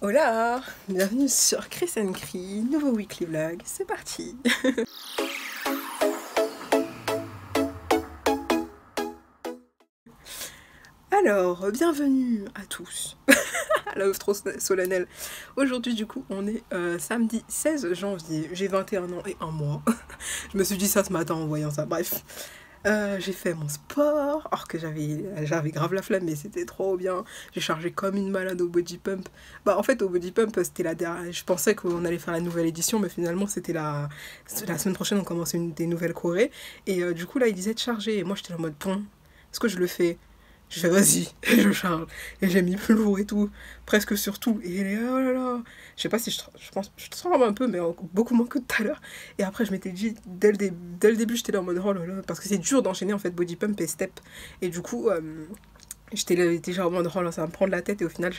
Hola, bienvenue sur Chris & Cri, nouveau weekly vlog, c'est parti. Alors, bienvenue à tous, la oeuvre trop solennelle. Aujourd'hui du coup, on est samedi 16 janvier, j'ai 21 ans et 1 mois. Je me suis dit ça ce matin en voyant ça, bref. J'ai fait mon sport, alors que j'avais grave la flemme, mais c'était trop bien. J'ai chargé comme une malade au body pump. Bah en fait au body pump c'était la dernière. Je pensais qu'on allait faire la nouvelle édition, mais finalement c'était la semaine prochaine on commence des nouvelles chorés. Et du coup là il disait de charger, et moi j'étais en mode bon, est-ce que je le fais? Je fais vas-y, et je charge. Et j'ai mis plus lourd et tout, presque sur tout. Et elle est oh là là. Je sais pas si je pense, je transforme un peu, mais beaucoup moins que tout à l'heure. Et après, je m'étais dit, dès le début, j'étais là en mode oh là là. Parce que c'est dur d'enchaîner en fait body pump et step. Et du coup, j'étais là déjà en mode oh là, ça va me prendre la tête. Et au final,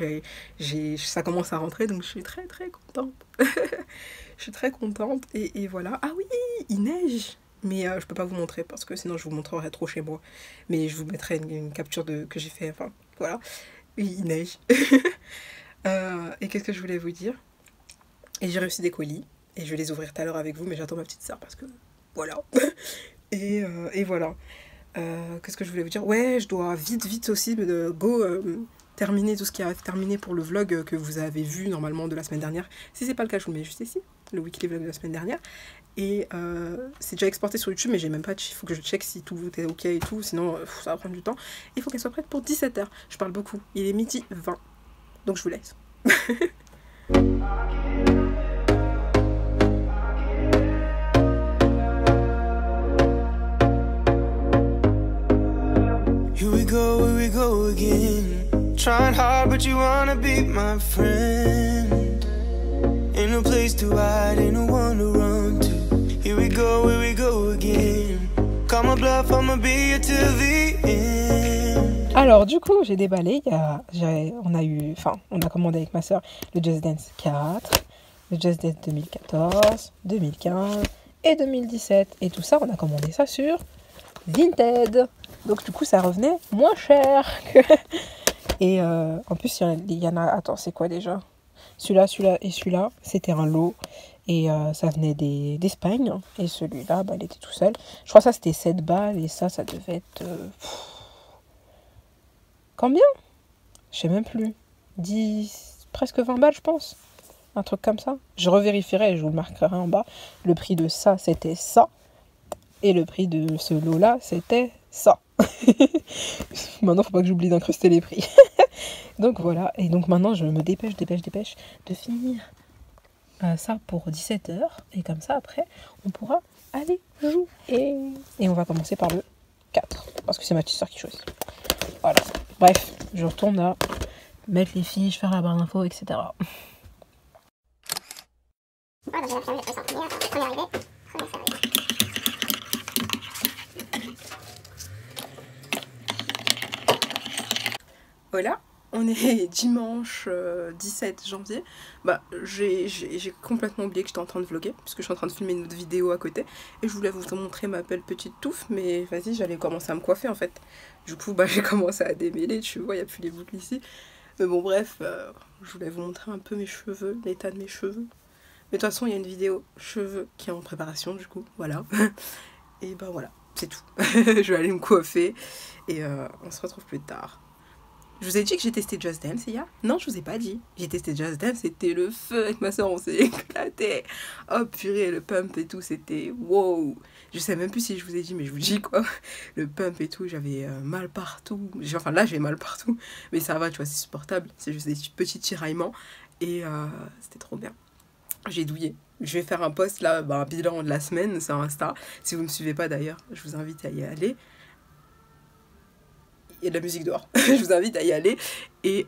ça commence à rentrer. Donc je suis très très contente. Je suis très contente. Et voilà. Ah oui, il neige. Mais je peux pas vous montrer parce que sinon je vous montrerai trop chez moi. Mais je vous mettrai une capture que j'ai fait. Enfin, voilà. Oui, il neige. Et qu'est-ce que je voulais vous dire? Et j'ai reçu des colis. Et je vais les ouvrir tout à l'heure avec vous. Mais j'attends ma petite sœur parce que voilà. Et voilà. Qu'est-ce que je voulais vous dire? Ouais, je dois vite aussi terminer tout ce qui a terminé pour le vlog que vous avez vu normalement de la semaine dernière. Si c'est pas le cas, je vous le mets juste ici. Le weekly vlog de la semaine dernière. Et c'est déjà exporté sur YouTube, mais j'ai même pas. Il faut que je check si tout est ok et tout, sinon ça va prendre du temps. Il faut qu'elle soit prête pour 17h. Je parle beaucoup. Il est midi 20. Donc je vous laisse. Here we go again. Trying hard, but you wanna be my friend. Ain't no place to hide, ain't no one to run to. Here we go again. Call my bluff, I'ma be here till the end. Alors du coup j'ai déballé, on a commandé avec ma soeur le Just Dance 4, le Just Dance 2014, 2015 et 2017. Et tout ça on a commandé ça sur Vinted. Donc du coup ça revenait moins cher. Et en plus il y en a, attends c'est quoi déjà? Celui-là et celui-là, c'était un lot. Et ça venait d'Espagne. Et celui-là, bah, il était tout seul. Je crois que ça, c'était 7 balles. Et ça devait être... Combien? Je sais même plus. 10... Presque 20 balles, je pense. Un truc comme ça. Je revérifierai et je vous le marquerai en bas. Le prix de ça, c'était ça. Et le prix de ce lot-là, c'était ça. Maintenant, faut pas que j'oublie d'incruster les prix. Donc voilà, et donc maintenant je me dépêche de finir ça pour 17h. Et comme ça après on pourra aller jouer. Et on va commencer par le 4, parce que c'est ma petite soeur qui choisit. Voilà, bref, je retourne à mettre les fiches, faire la barre d'infos, etc. Voilà. On est dimanche 17 janvier. Bah, j'ai complètement oublié que j'étais en train de vlogger, puisque je suis en train de filmer une autre vidéo à côté. Et je voulais vous montrer ma belle petite touffe, mais vas-y, j'allais commencer à me coiffer en fait. Du coup, bah, j'ai commencé à démêler, tu vois, il n'y a plus les boucles ici. Mais bon, bref, je voulais vous montrer un peu mes cheveux, l'état de mes cheveux. Mais de toute façon, il y a une vidéo cheveux qui est en préparation, du coup, voilà. Et bah voilà, c'est tout. Je vais aller me coiffer et on se retrouve plus tard. Je vous ai dit que j'ai testé Just Dance hier? Non, je vous ai pas dit. J'ai testé Just Dance, c'était le feu avec ma soeur, on s'est éclaté. Oh purée, le pump et tout, c'était wow. Je sais même plus si je vous ai dit, mais je vous dis quoi. Le pump et tout, j'avais mal partout. Enfin là, j'ai mal partout. Mais ça va, tu vois, c'est supportable. C'est juste des petits tiraillements. Et c'était trop bien. J'ai douillé. Je vais faire un post là, un bilan de la semaine sur Insta. Si vous ne me suivez pas d'ailleurs, je vous invite à y aller. Il y a de la musique dehors. Je vous invite à y aller. Et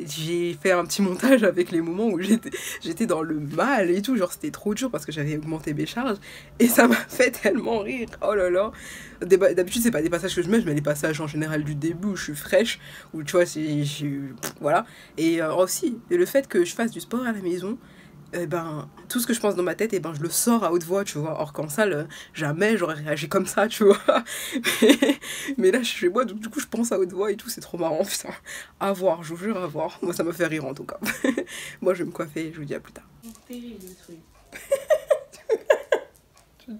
j'ai fait un petit montage avec les moments où j'étais dans le mal et tout. Genre c'était trop dur parce que j'avais augmenté mes charges. Et ça m'a fait tellement rire. Oh là là. D'habitude c'est pas des passages que je mets les passages en général du début où je suis fraîche. Où tu vois, voilà. Et aussi le fait que je fasse du sport à la maison. eh ben, tout ce que je pense dans ma tête, eh ben, je le sors à haute voix, tu vois. Or qu'en salle, jamais j'aurais réagi comme ça, tu vois. Mais là, je suis chez moi, donc du coup, je pense à haute voix et tout, c'est trop marrant, putain. À voir, je vous jure, à voir. Moi, ça me fait rire en tout cas. Moi, je vais me coiffer, je vous dis à plus tard. C'est terrible le truc.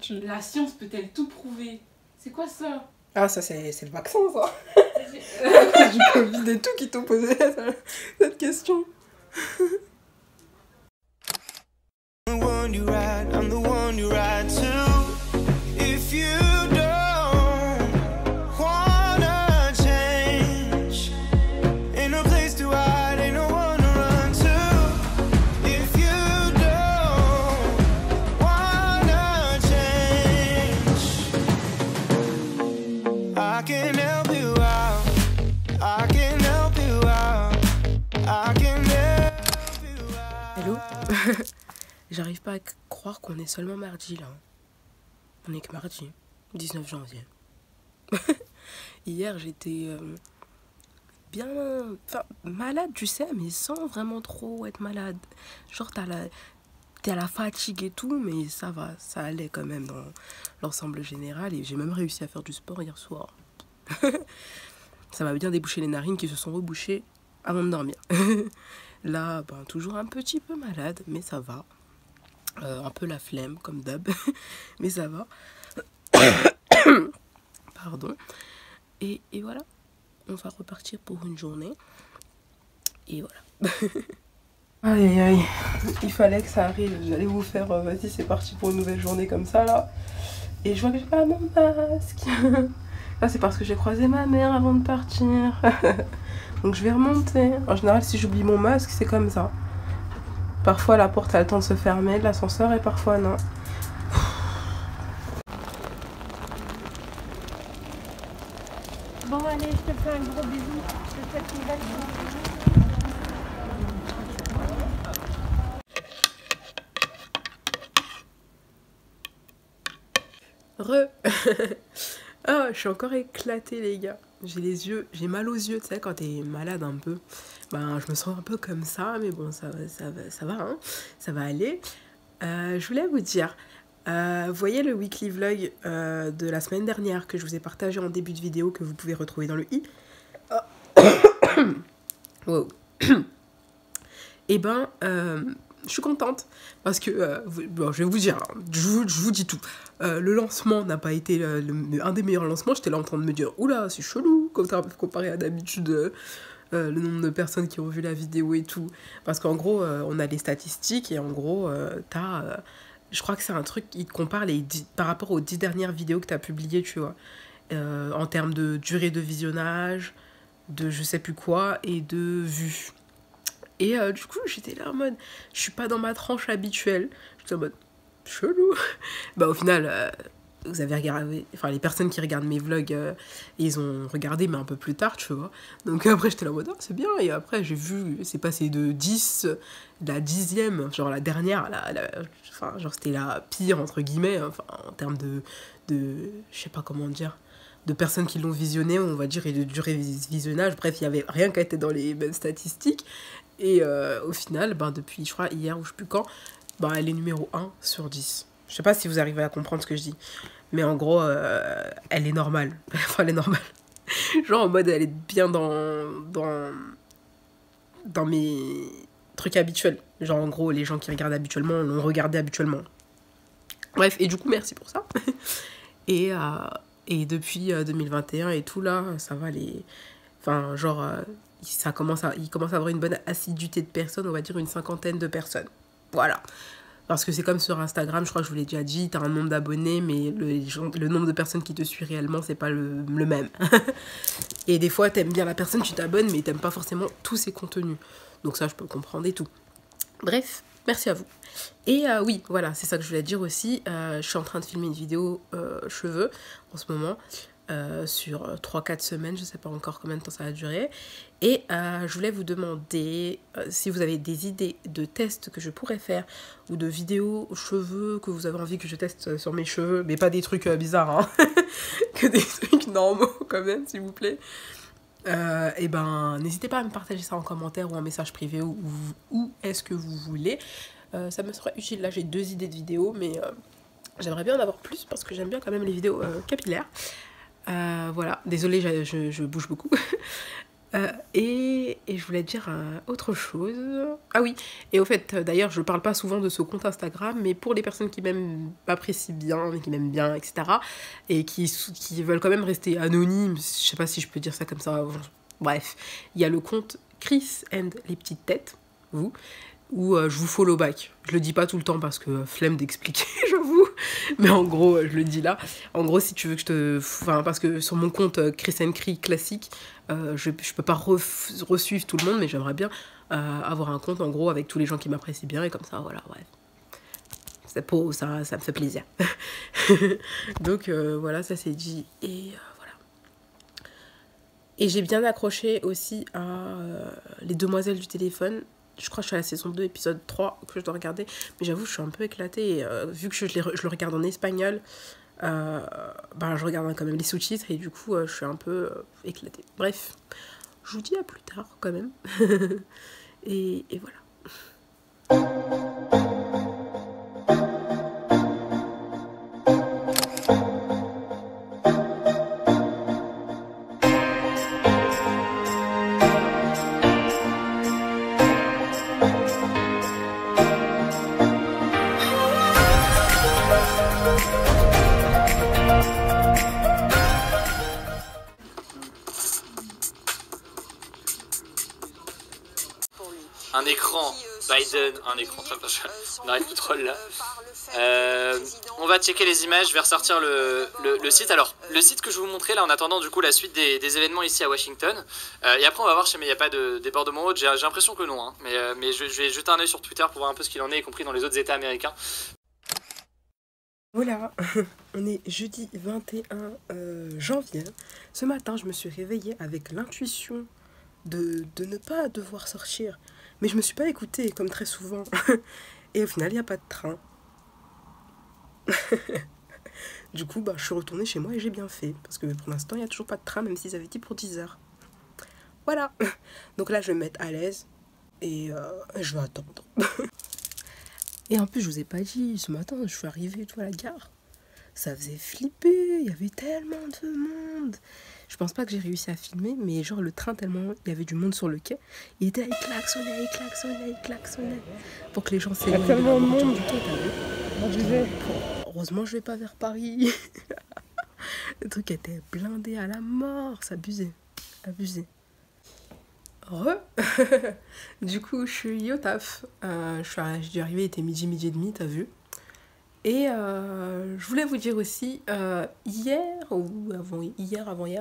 Tu- La science peut-elle tout prouver? C'est quoi ça? Ah, ça, c'est le vaccin, ça. À cause du Covid et tout qui t'ont posé cette question. I'm the one you ride, I'm the one you ride to. If you don't wanna change, ain't no place to hide, ain't no one to run to. If you don't wanna change, I can help you out, I can help you out, I can help you out. Hello. J'arrive pas à croire qu'on est seulement mardi là. On est que mardi, 19 janvier. Hier j'étais bien, enfin malade tu sais, mais sans vraiment trop être malade. Genre t'es à la fatigue et tout, mais ça va, ça allait quand même dans l'ensemble général. Et j'ai même réussi à faire du sport hier soir. Ça m'a bien débouché les narines qui se sont rebouchées avant de dormir. Là, ben, toujours un petit peu malade, mais ça va. Un peu la flemme, comme d'hab, mais ça va. Pardon. Et voilà, on va repartir pour une journée. Et voilà. Aïe aïe aïe, il fallait que ça arrive. J'allais vous faire, vas-y, c'est parti pour une nouvelle journée comme ça là. Et je vois que j'ai pas mon masque. Là, c'est parce que j'ai croisé ma mère avant de partir. Donc je vais remonter. En général, si j'oublie mon masque, c'est comme ça. Parfois la porte a le temps de se fermer de l'ascenseur et parfois non. Bon allez, je te fais un gros bisou. Je te souhaite une belle journée. Ah, je suis encore éclatée les gars. J'ai les yeux, j'ai mal aux yeux, tu sais, quand t'es malade un peu. Ben, je me sens un peu comme ça, mais bon, ça va, hein, ça va aller. Je voulais vous dire, vous voyez le weekly vlog de la semaine dernière que je vous ai partagé en début de vidéo, que vous pouvez retrouver dans le i. Wow. Et ben, je suis contente parce que, bon, je vais vous dire, hein, je vous dis tout. Le lancement n'a pas été un des meilleurs lancements. J'étais là en train de me dire, oula, c'est chelou, comparé à d'habitude, le nombre de personnes qui ont vu la vidéo et tout. Parce qu'en gros, on a les statistiques et en gros, je crois que c'est un truc qui compare par rapport aux 10 dernières vidéos que tu as publiées, tu vois. En termes de durée de visionnage, de je sais plus quoi et de vues. Et du coup, j'étais là en mode, je suis pas dans ma tranche habituelle. J'étais en mode, chelou. Bah, au final, vous avez regardé, enfin, les personnes qui regardent mes vlogs, ils ont regardé, mais un peu plus tard, tu vois. Donc après, j'étais là en mode, oh, c'est bien. Et après, j'ai vu, c'est passé de 10, la 10e, genre la dernière, enfin, genre c'était la pire, entre guillemets, enfin, en termes de je sais pas comment dire, de personnes qui l'ont visionné, on va dire, et de durée de visionnage. Bref, il y avait rien qui était dans les mêmes statistiques. Et au final, ben, depuis, je crois, hier ou je sais plus quand, ben, elle est numéro 1 sur 10. Je sais pas si vous arrivez à comprendre ce que je dis. Mais en gros, elle est normale. Enfin, elle est normale. Genre en mode, elle est bien dans mes trucs habituels. Genre en gros, les gens qui regardent habituellement l'ont regardé habituellement. Bref, et du coup, merci pour ça. Et depuis 2021 et tout, là, ça va les... Enfin, genre... il commence à avoir une bonne assiduité de personnes, on va dire une 50aine de personnes. Voilà. Parce que c'est comme sur Instagram, je crois que je vous l'ai déjà dit, t'as un nombre d'abonnés, mais le nombre de personnes qui te suivent réellement, c'est pas le même. Et des fois, t'aimes bien la personne, tu t'abonnes, mais t'aimes pas forcément tous ses contenus. Donc ça, je peux comprendre et tout. Bref, merci à vous. Et oui, voilà, c'est ça que je voulais dire aussi. Je suis en train de filmer une vidéo cheveux en ce moment. Sur 3-4 semaines, je sais pas encore combien de temps ça va durer. Et je voulais vous demander si vous avez des idées de tests que je pourrais faire ou de vidéos cheveux que vous avez envie que je teste sur mes cheveux, mais pas des trucs bizarres, hein. Que des trucs normaux quand même, s'il vous plaît. Et ben, n'hésitez pas à me partager ça en commentaire ou en message privé ou est-ce que vous voulez. ça me serait utile. Là j'ai 2 idées de vidéos, mais j'aimerais bien en avoir plus parce que j'aime bien quand même les vidéos capillaires. Voilà, désolée, je bouge beaucoup. Et je voulais dire autre chose. Ah oui, et au fait, d'ailleurs, je parle pas souvent de ce compte Instagram, mais pour les personnes qui m'apprécient bien, qui m'aiment bien, etc., et qui veulent quand même rester anonymes, je sais pas si je peux dire ça comme ça, bref, il y a le compte Chris and les petites têtes, où je vous follow back. Je le dis pas tout le temps parce que flemme d'expliquer, j'avoue. Mais en gros, je le dis là. En gros, si tu veux que je te... Enfin, parce que sur mon compte Chris and Cri classique, je peux pas resuivre tout le monde, mais j'aimerais bien avoir un compte, en gros, avec tous les gens qui m'apprécient bien. Et comme ça, voilà, bref. Ça me fait plaisir. Donc, voilà, ça c'est dit. Et voilà. Et j'ai bien accroché aussi à Les Demoiselles du téléphone. Je crois que je suis à la saison 2, épisode 3 que je dois regarder. Mais j'avoue, je suis un peu éclatée. Et, vu que je le regarde en espagnol, je regarde quand même les sous-titres. Et du coup, je suis un peu éclatée. Bref, je vous dis à plus tard quand même. et voilà. Un écran, Biden, un écran, on arrive plus trop là. On va checker les images, je vais ressortir le site. Alors, le site que je vais vous montrer là en attendant du coup la suite des événements ici à Washington. Et après on va voir si il n'y a pas de débordement autre, j'ai l'impression que non, hein. Mais je vais jeter un œil sur Twitter pour voir un peu ce qu'il en est, y compris dans les autres états américains. Voilà, on est jeudi 21 janvier. Ce matin, je me suis réveillée avec l'intuition de ne pas devoir sortir. Mais je me suis pas écoutée, comme très souvent. Et au final, il n'y a pas de train. Du coup, je suis retournée chez moi et j'ai bien fait. Parce que pour l'instant, il n'y a toujours pas de train, même s'ils avaient dit pour 10h. Voilà. Donc là, je vais me mettre à l'aise. Et je vais attendre. Et en plus, je vous ai pas dit, ce matin, je suis arrivée à la gare. Ça faisait flipper, il y avait tellement de monde. Je pense pas que j'ai réussi à filmer, mais genre le train, tellement il y avait du monde sur le quai, il klaxonnait, pour que les gens s'éloignent. Il y a tellement de monde. Heureusement, je vais pas vers Paris. Le truc était blindé à la mort, c'est abusé. Du coup, je suis au taf. Je suis arrivée, il était midi et demi, t'as vu. Et je voulais vous dire aussi, avant-hier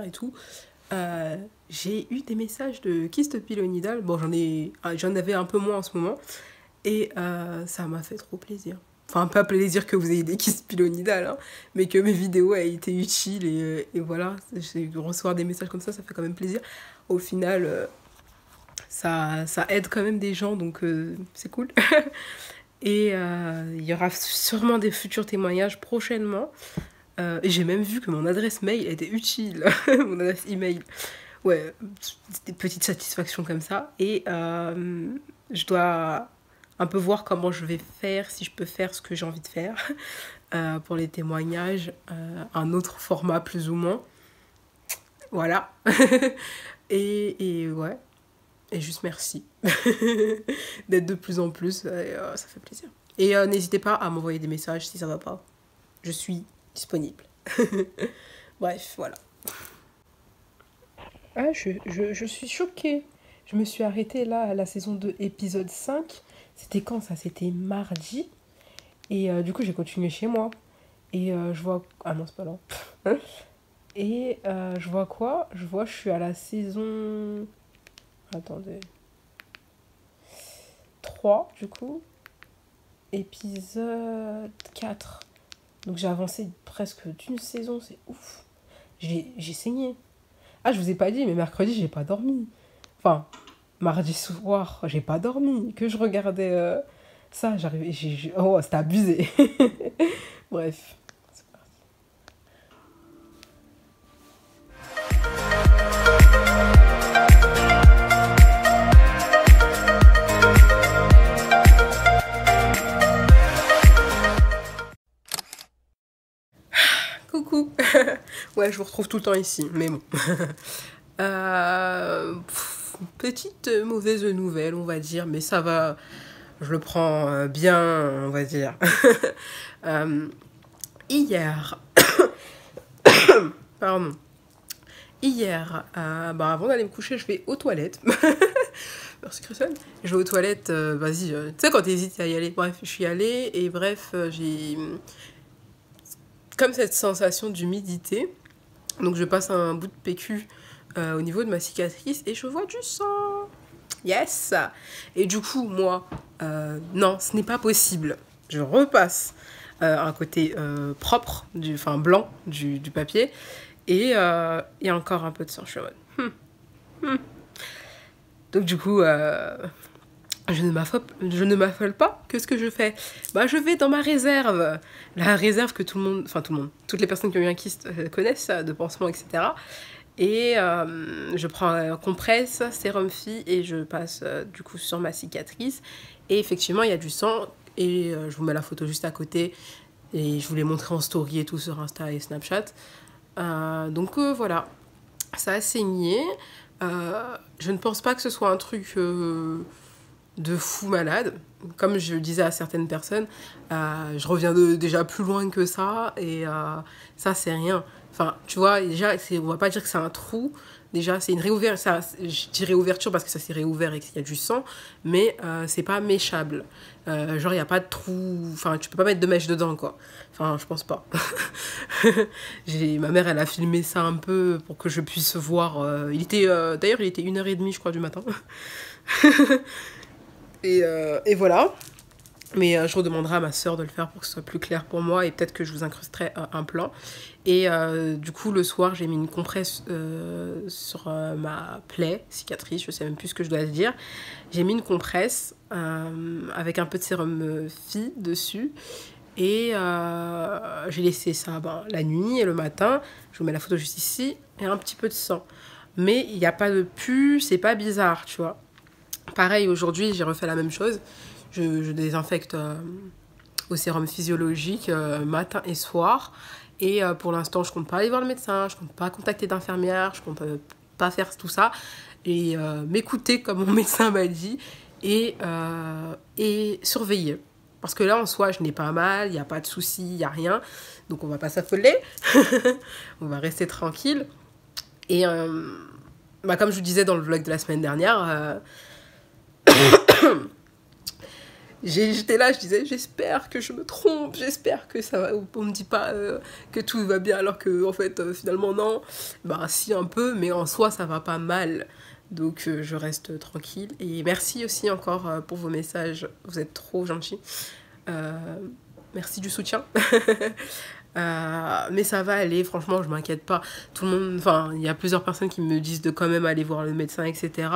et tout, j'ai eu des messages de kyste pilonidal. Bon, j'en avais un peu moins en ce moment. Et ça m'a fait trop plaisir. Enfin, pas plaisir que vous ayez des kystes pilonidales, hein, mais que mes vidéos aient été utiles. Et voilà, recevoir des messages comme ça fait quand même plaisir. Au final, ça aide quand même des gens, donc c'est cool. Et il y aura sûrement des futurs témoignages prochainement. Et j'ai même vu que mon adresse mail était utile. Mon adresse email. Ouais, des petites satisfactions comme ça. Et je dois un peu voir comment je vais faire, si je peux faire ce que j'ai envie de faire pour les témoignages. Un autre format plus ou moins. Voilà. et ouais. Et juste merci d'être de plus en plus, ça fait plaisir. Et n'hésitez pas à m'envoyer des messages si ça va pas. Je suis disponible. Bref, voilà. Ah, je suis choquée. Je me suis arrêtée là à la saison 2, épisode 5. C'était quand ça? C'était mardi. Et du coup, j'ai continué chez moi. Et je vois... Ah non, c'est pas là. Et je vois quoi? Je suis à la saison... Attendez. 3, du coup. Épisode 4. Donc j'ai avancé presque d'une saison, c'est ouf. J'ai saigné. Ah, je vous ai pas dit, mais mercredi, j'ai pas dormi. Enfin, mardi soir, j'ai pas dormi. Que je regardais ça, j'arrivais... Oh, c'était abusé. Bref. coucou. Ouais, je vous retrouve tout le temps ici, mais bon. Petite mauvaise nouvelle, on va dire, mais ça va, je le prends bien, on va dire. Hier, pardon. Hier, avant d'aller me coucher, je vais aux toilettes. Merci Christelle. Je vais aux toilettes, vas-y, tu sais quand t'hésites à y aller. Bref, je suis allée et bref, j'ai comme cette sensation d'humidité. Donc je passe un bout de PQ au niveau de ma cicatrice et je vois du sang. Yes. Et du coup, moi, non, ce n'est pas possible. Je repasse un côté propre, enfin blanc du papier. Et il y a encore un peu de sang. Je suis en mode, Donc du coup, je ne m'affole pas. Qu'est-ce que je fais? Je vais dans ma réserve. La réserve que tout le monde, toutes les personnes qui ont eu un kyste connaissent, de pansement, etc. Et je prends un compresse, sérum Phi et je passe du coup sur ma cicatrice. Et effectivement, il y a du sang. Et je vous mets la photo juste à côté. Et je vous l'ai montré en story et tout sur Insta et Snapchat. Donc voilà, ça a saigné. Je ne pense pas que ce soit un truc de fou malade. Comme je disais à certaines personnes, je reviens déjà plus loin que ça et ça c'est rien. Enfin, tu vois, déjà, on va pas dire que c'est un trou. Déjà, c'est une réouverture. Je dis réouverture parce que ça s'est réouvert et qu'il y a du sang, mais c'est pas méchable. Genre, il n'y a pas de trou. Enfin, tu peux pas mettre de mèche dedans, quoi. Enfin, je pense pas. Ma mère, elle a filmé ça un peu pour que je puisse voir. D'ailleurs, il était 1h30, je crois, du matin. Et voilà. Mais je redemanderai à ma soeur de le faire pour que ce soit plus clair pour moi et peut-être que je vous incrusterai un plan. Et du coup, le soir, j'ai mis une compresse sur ma plaie, cicatrice, je sais même plus ce que je dois dire. J'ai mis une compresse avec un peu de sérum Phi dessus. Et j'ai laissé ça la nuit et le matin. Je vous mets la photo juste ici. Et un petit peu de sang. Mais il n'y a pas de pu, c'est pas bizarre, tu vois. Pareil, aujourd'hui, j'ai refait la même chose. Je désinfecte au sérum physiologique matin et soir. Et pour l'instant, je compte pas aller voir le médecin, je compte pas contacter d'infirmière, je compte pas faire tout ça. Et m'écouter comme mon médecin m'a dit et surveiller. Parce que là, en soi, je n'ai pas mal, il n'y a pas de soucis, il n'y a rien. Donc on va pas s'affoler. On va rester tranquille. Et comme je vous disais dans le vlog de la semaine dernière... J'étais là, je disais, j'espère que je me trompe, j'espère que ça va, on me dit pas que tout va bien alors que en fait finalement non, si un peu, mais en soi ça va pas mal, donc je reste tranquille et merci aussi encore pour vos messages, vous êtes trop gentils, merci du soutien. Mais ça va aller, franchement je m'inquiète pas, tout le monde, il y a plusieurs personnes qui me disent de quand même aller voir le médecin, etc.,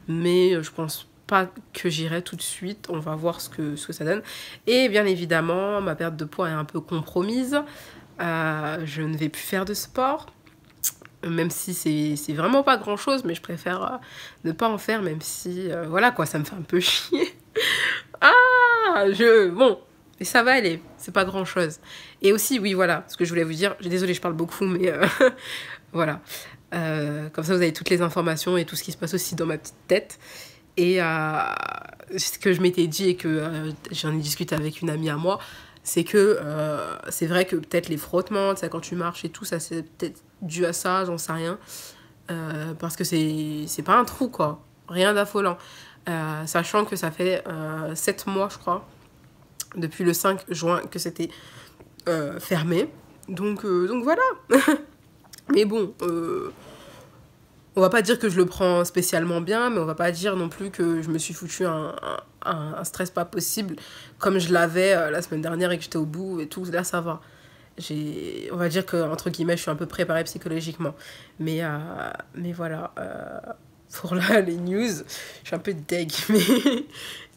mais je pense pas que j'irai tout de suite, on va voir ce que ça donne. Et bien évidemment, ma perte de poids est un peu compromise. Je ne vais plus faire de sport, même si c'est vraiment pas grand chose, mais je préfère ne pas en faire, même si, voilà quoi, ça me fait un peu chier. Bon, mais ça va aller, c'est pas grand chose. Et aussi, oui, voilà, ce que je voulais vous dire, désolée, je parle beaucoup, mais voilà. Comme ça, vous avez toutes les informations et tout ce qui se passe aussi dans ma petite tête. Et ce que je m'étais dit et que j'en ai discuté avec une amie à moi, c'est que c'est vrai que peut-être les frottements, tu sais, quand tu marches et tout, ça c'est peut-être dû à ça, j'en sais rien. Parce que c'est pas un trou, quoi. Rien d'affolant. Sachant que ça fait 7 mois, je crois, depuis le 5 juin que c'était fermé. Donc voilà. Mais bon... on va pas dire que je le prends spécialement bien, mais on va pas dire non plus que je me suis foutu un stress pas possible comme je l'avais la semaine dernière et que j'étais au bout et tout. Là, ça va. On va dire que, entre guillemets, je suis un peu préparée psychologiquement. Mais voilà. Pour là, les news, je suis un peu deg,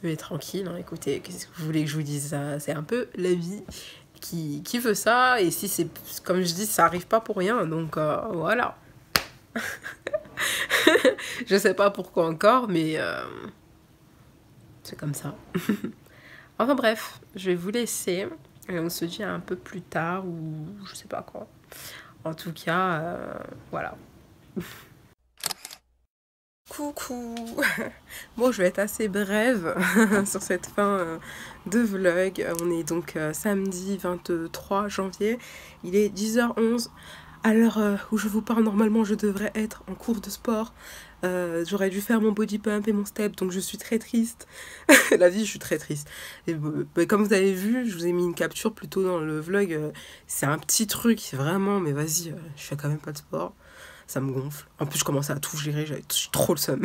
mais tranquille. Hein, écoutez, qu'est-ce que vous voulez que je vous dise? C'est un peu la vie qui veut ça. Et si c'est, comme je dis, ça arrive pas pour rien. Donc, voilà. Je sais pas pourquoi encore, mais c'est comme ça. Enfin bref, je vais vous laisser et on se dit un peu plus tard ou je sais pas quoi. En tout cas, voilà. Coucou. Bon, je vais être assez brève sur cette fin de vlog. On est donc samedi 23 janvier. Il est 10h11. À l'heure où je vous parle, normalement, je devrais être en cours de sport. J'aurais dû faire mon body pump et mon step, donc je suis très triste. La vie, je suis très triste. Et, comme vous avez vu, je vous ai mis une capture plus tôt dans le vlog. C'est un petit truc, vraiment, mais vas-y, je fais quand même pas de sport. Ça me gonfle. En plus, je commençais à tout gérer, j'avais trop le seum.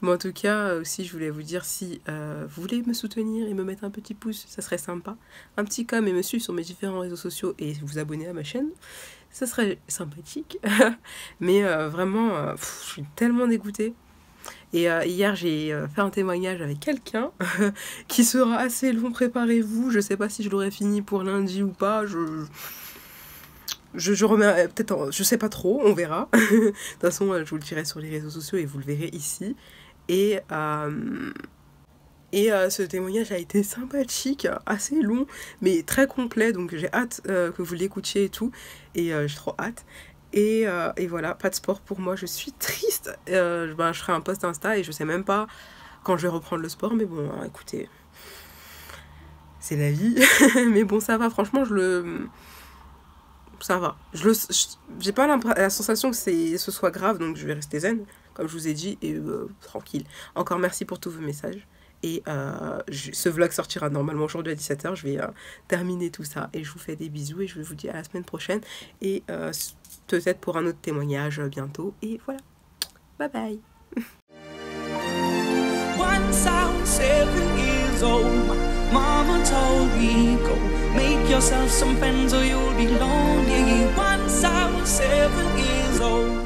Mais en tout cas, aussi, je voulais vous dire, si vous voulez me soutenir et me mettre un petit pouce, ça serait sympa. Un petit com et me suivre sur mes différents réseaux sociaux et vous abonner à ma chaîne, ça serait sympathique. Mais vraiment, je suis tellement dégoûtée. Et hier, j'ai fait un témoignage avec quelqu'un qui sera assez long, préparez-vous. Je sais pas si je l'aurai fini pour lundi ou pas. Je remets peut-être, je sais pas trop, on verra. De toute façon, je vous le dirai sur les réseaux sociaux et vous le verrez ici. Et ce témoignage a été sympathique, assez long, mais très complet. Donc j'ai hâte que vous l'écoutiez et tout. Et j'ai trop hâte. Et voilà, pas de sport pour moi, je suis triste. Je ferai un post Insta et je sais même pas quand je vais reprendre le sport. Mais bon, écoutez, c'est la vie. Mais bon, ça va, franchement, ça va. J'ai pas la sensation que ce soit grave, donc je vais rester zen, comme je vous ai dit, et tranquille. Encore merci pour tous vos messages. Et ce vlog sortira normalement aujourd'hui à 17h. Je vais terminer tout ça et je vous fais des bisous et je vous dis à la semaine prochaine. Et peut-être pour un autre témoignage bientôt. Et voilà. Bye bye. Once I was 7 years old, my mama told me, go make yourself some friends or you'll be lonely. Once I was 7 years old.